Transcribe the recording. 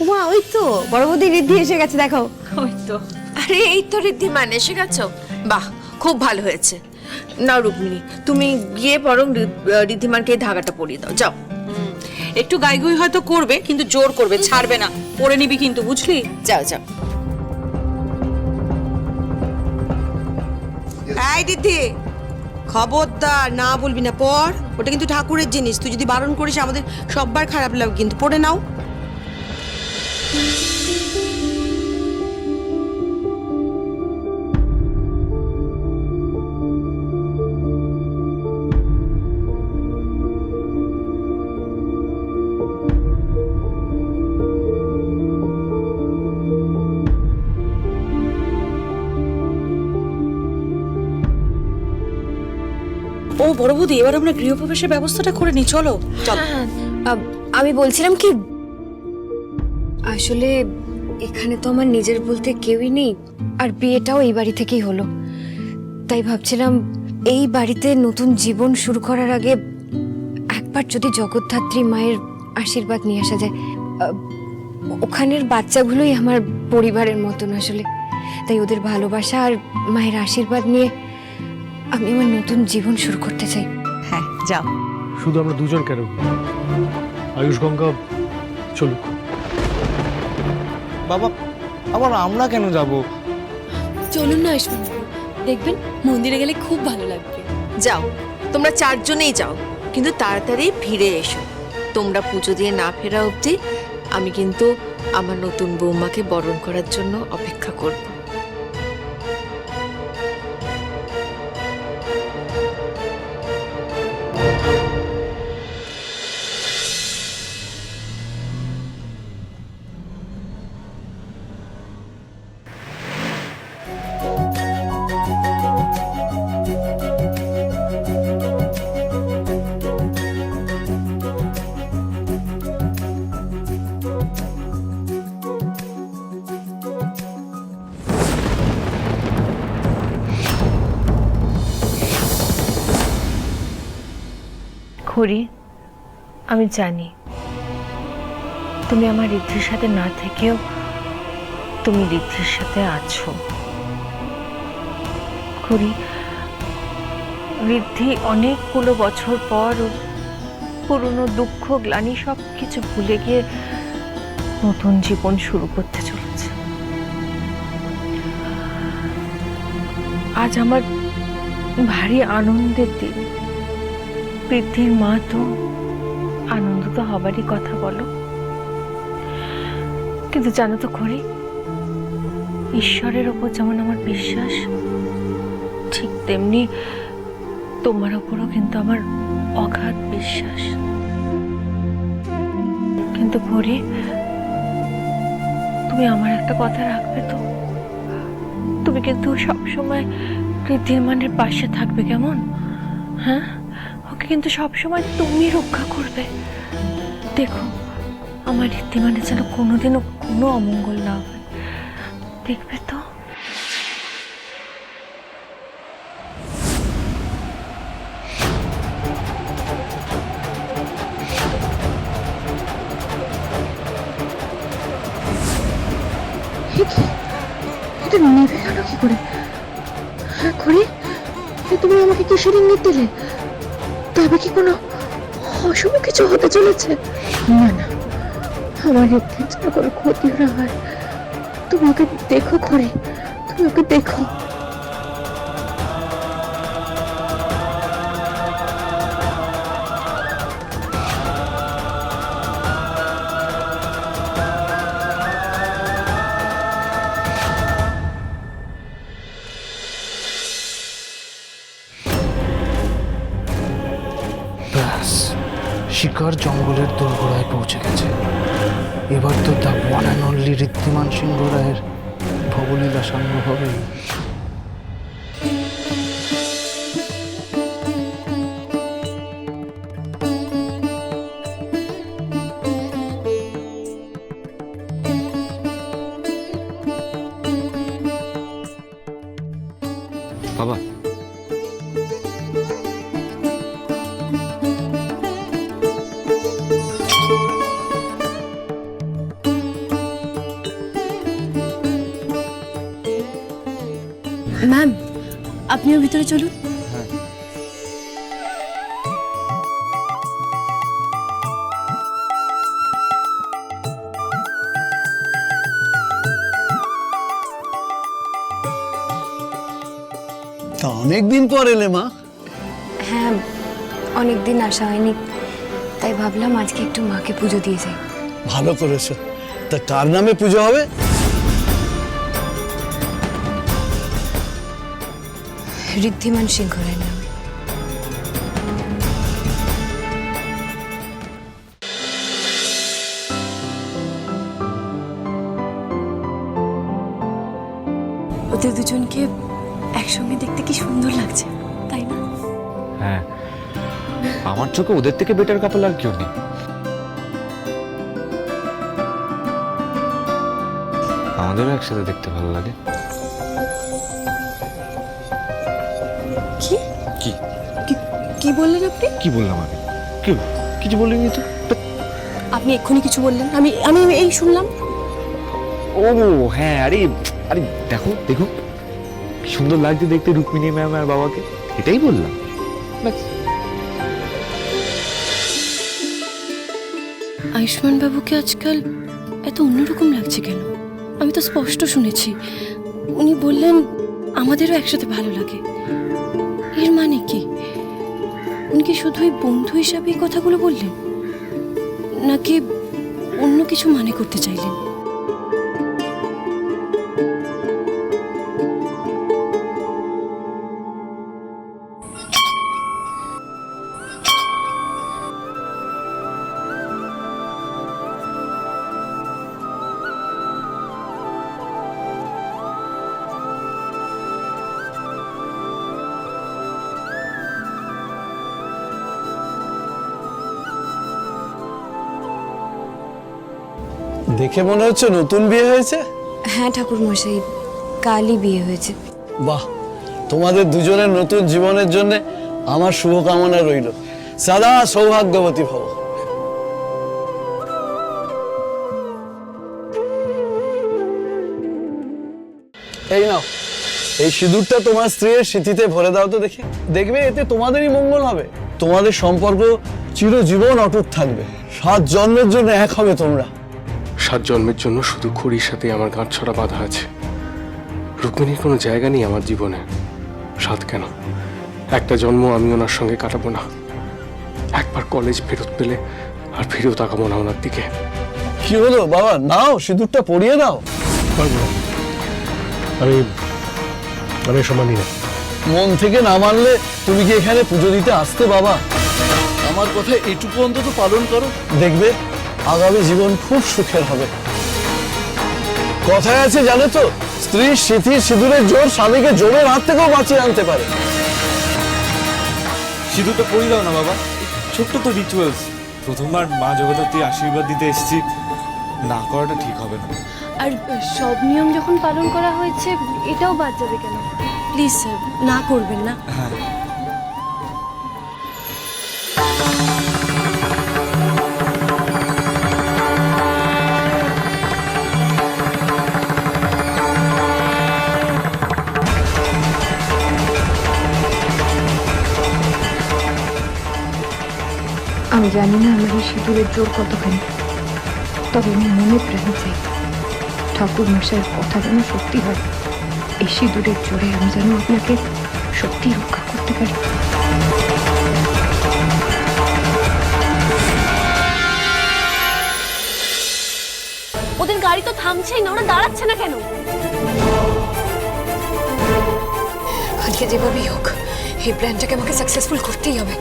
ওমা, ওই তো বড় বৌদি ঋদ্ধি এসে গেছে, দেখো। ওই তো। আরে এই তো ঋদ্ধিমান এসে গেছো, বাহ খুব ভালো হয়েছে। নাও রুক্মিণী, তুমি গিয়ে বরং ঋদ্ধিমানকে এই ধাগাটা পরিয়ে দাও, যাও। একটু গাইগুই হয়তো করবে, কিন্তু জোর করবে, ছাড়বে না। পরে নিবি কিন্তু, বুঝলি? যাও যাও। এই ঋদ্ধি, খবরদার না বলবি না, পর। ওটা কিন্তু ঠাকুরের জিনিস, তুই যদি বারণ করিস আমাদের সববার খারাপ লাগবে, কিন্তু পড়ে নাও। ও বড় বৌদি, এবার আমরা গৃহপ্রবেশের ব্যবস্থাটা করে নি, চলো। চল। আমি বলছিলাম কি, আসলে এখানে তো আমার নিজের বলতে কেউই নেই, আর বিয়েটাও এই বাড়ি থেকেই হলো। তাই ভাবছিলাম এই বাড়িতে নতুন জীবন শুরু করার আগে একবার যদি জগদ্ধাত্রী মায়ের আশীর্বাদ নিয়ে আসা যায়। ওখানের বাচ্চাগুলোই আমার পরিবারের মতন আসলে, তাই ওদের ভালোবাসা আর মায়ের আশীর্বাদ নিয়ে আমি আমার নতুন জীবন শুরু করতে চাই। হ্যাঁ, যাও। শুধু আমরা দুজন কেন, আয়ুষ গঙ্গা চলুক। বাবা, আবার আমরা কেন যাব? চলুন না আয়ুষ্মান, দেখবেন মন্দিরে গেলে খুব ভালো লাগবে। যাও, তোমরা চারজনেই যাও, কিন্তু তাড়াতাড়ি ফিরে এসো। তোমরা পুজো দিয়ে না ফেরা অবধি আমি কিন্তু আমার নতুন বৌমাকে বরণ করার জন্য অপেক্ষা করব। খুড়ি, আমি জানি তুমি আমার ঋদ্ধির সাথে না থেকেও তুমি ঋদ্ধির সাথে আছো। খুড়ি, ঋদ্ধি অনেকগুলো বছর পর পুরনো দুঃখ গ্লানি সব কিছু ভুলে গিয়ে নতুন জীবন শুরু করতে চলেছে। আজ আমার ভারী আনন্দের দিন। ঋদ্ধির মা তো আনন্দিত হবারই কথা, বলো। কিন্তু জানো তো খুড়ি, ঈশ্বরের ওপর যেমন আমার বিশ্বাস, ঠিক তেমনি তোমার ওপরও কিন্তু আমার অগাধ বিশ্বাস। কিন্তু খুড়ি, তুমি আমার একটা কথা রাখবে তো? তুমি কিন্তু সবসময় ঋদ্ধির মানের পাশে থাকবে, কেমন? হ্যাঁ, ওকে কিন্তু সবসময় তুমি রক্ষা করবে। দেখো, আমার ঋদ্ধিমানের যেন কোনোদিনও কোনো অমঙ্গল না হয়, দেখবে তো? এটা নেভে গেল কি করে? খুড়ি, তুমি আমাকে কিসের ইঙ্গিত দিলে? তবে কি কোনো অশুভ কিছু হতে চলেছে? না না, আমার ঋদ্ধির যেন কোনো ক্ষতি না হয়। তুমি ওকে দেখো খুড়ি, তুমি ওকে দেখো। ব্যাস, শিকার জঙ্গলের দোরগোড়ায় পৌঁছে গেছে। এবার তো the one and only Riddhiman Singha রায়ের ভবলীলা সাঙ্গ হবে। বাবা, ম্যাম আপনিও ভিতরে চলুন। তা অনেকদিন পর এলে মা। হ্যাঁ, অনেক দিন আসা হয়নি, তাই ভাবলাম আজকে একটু মাকে পুজো দিয়ে যাই। ভালো করেছো। তা কার নামে পুজো হবে? ঋদ্ধিমান সিংহরের নামে। ওদের দুজনকে একসঙ্গে দেখতে কি সুন্দর লাগছে, তাই না? হ্যাঁ, আমার চোখে ওদের থেকে বেটার কাপল আর কেউ নেই। আমাদেরও একসাথে দেখতে ভালো লাগে। কি কি কি বললেন আপনি? কি বললাম আমি? কি কিছু বলিনি তো। আপনি এক্ষুনি কিছু বললেন, আমি আমি এই শুনলাম। ও হ্যাঁ, আরে আরে দেখো দেখো কি সুন্দর লাগছে দেখতে রুক্মিণী ম্যাম আর বাবাকে, এটাই বললাম। ব্যাস। আয়ুষ্মান বাবুকে আজকাল এত অন্যরকম লাগছে কেন? আমি তো স্পষ্ট শুনেছি, উনি বললেন আমাদেরও একসাথে ভালো লাগে। এর মানে কি? উনি কি শুধুই বন্ধু হিসাবে এই কথাগুলো বললেন, নাকি অন্য কিছু মানে করতে চাইলেন? দেখে মনে হচ্ছে নতুন বিয়ে হয়েছে। হ্যাঁ ঠাকুর মশাই, কালই বিয়ে হয়েছে। বাহ, তোমাদের দুজনের নতুন জীবনের জন্য আমার শুভকামনা রইল। সদা সৌভাগ্যবতী ভব। এই নাও, এই সিঁদুরটা তোমার স্ত্রীর স্মৃতিতে ভরে দাও তো দেখি। দেখবে এতে তোমাদেরই মঙ্গল হবে। তোমাদের সম্পর্ক চিরজীবন অটুট থাকবে। 7 জন্মের জন্য এক হবে তোমরা। 7 জন্মের জন্য শুধু খড়ির সাথে আমার গাঁটছড়া বাঁধা আছে। রুক্মিণীর কোনো জায়গা নেই আমার জীবনে। 7 কেন, একটা জন্ম আমি ওনার সঙ্গে কাটাবো না। একবার কলেজ ফেরত পেলে আর ফিরেও তাকাবো না ওনার দিকে। কি হলো বাবা, নাও সিঁদুরটা পরিয়ে দাও। পারবো না, আমি এসব মানি না। মন থেকে না মানলে তুমি কি এখানে পুজো দিতে আসতে বাবা? আমার কথা এটুকু অন্তত পালন করো, দেখবে আগামী জীবন খুব সুখের হবে। কথায় আছে জানো তো, স্ত্রীর স্মৃতির সিঁদুরের জোর স্বামীকে জোরের হাত থেকেও বাঁচিয়ে আনতে পারে। সিঁদুরটা পরিয়ে দাও না বাবা, ছোট্ট তো রিচুয়ালস। প্রথমবার মা জগদ্ধাত্রী আশীর্বাদ দিতে এসেছি, না করাটা ঠিক হবে না। আর সব নিয়ম যখন পালন করা হয়েছে, এটাও বাদ যাবে কেন? প্লিজ স্যার, না করবেন না। হ্যাঁ, আমি জানি না আমার এই সিঁদুরের জোর কতখানি, তবে আমি মনে প্রাণে চাই ঠাকুর মশাইয়ের কথা যেন সত্যি হয়। এই সিঁদুরের জোরে আমি যেন আপনাকে সত্যি রক্ষা করতে পারি। ওদের গাড়ি তো থামছেই না, ওরা দাঁড়াচ্ছে না কেন? আজকে যেভাবেই হোক এই প্ল্যানটাকে আমাকে সাকসেসফুল করতেই হবে।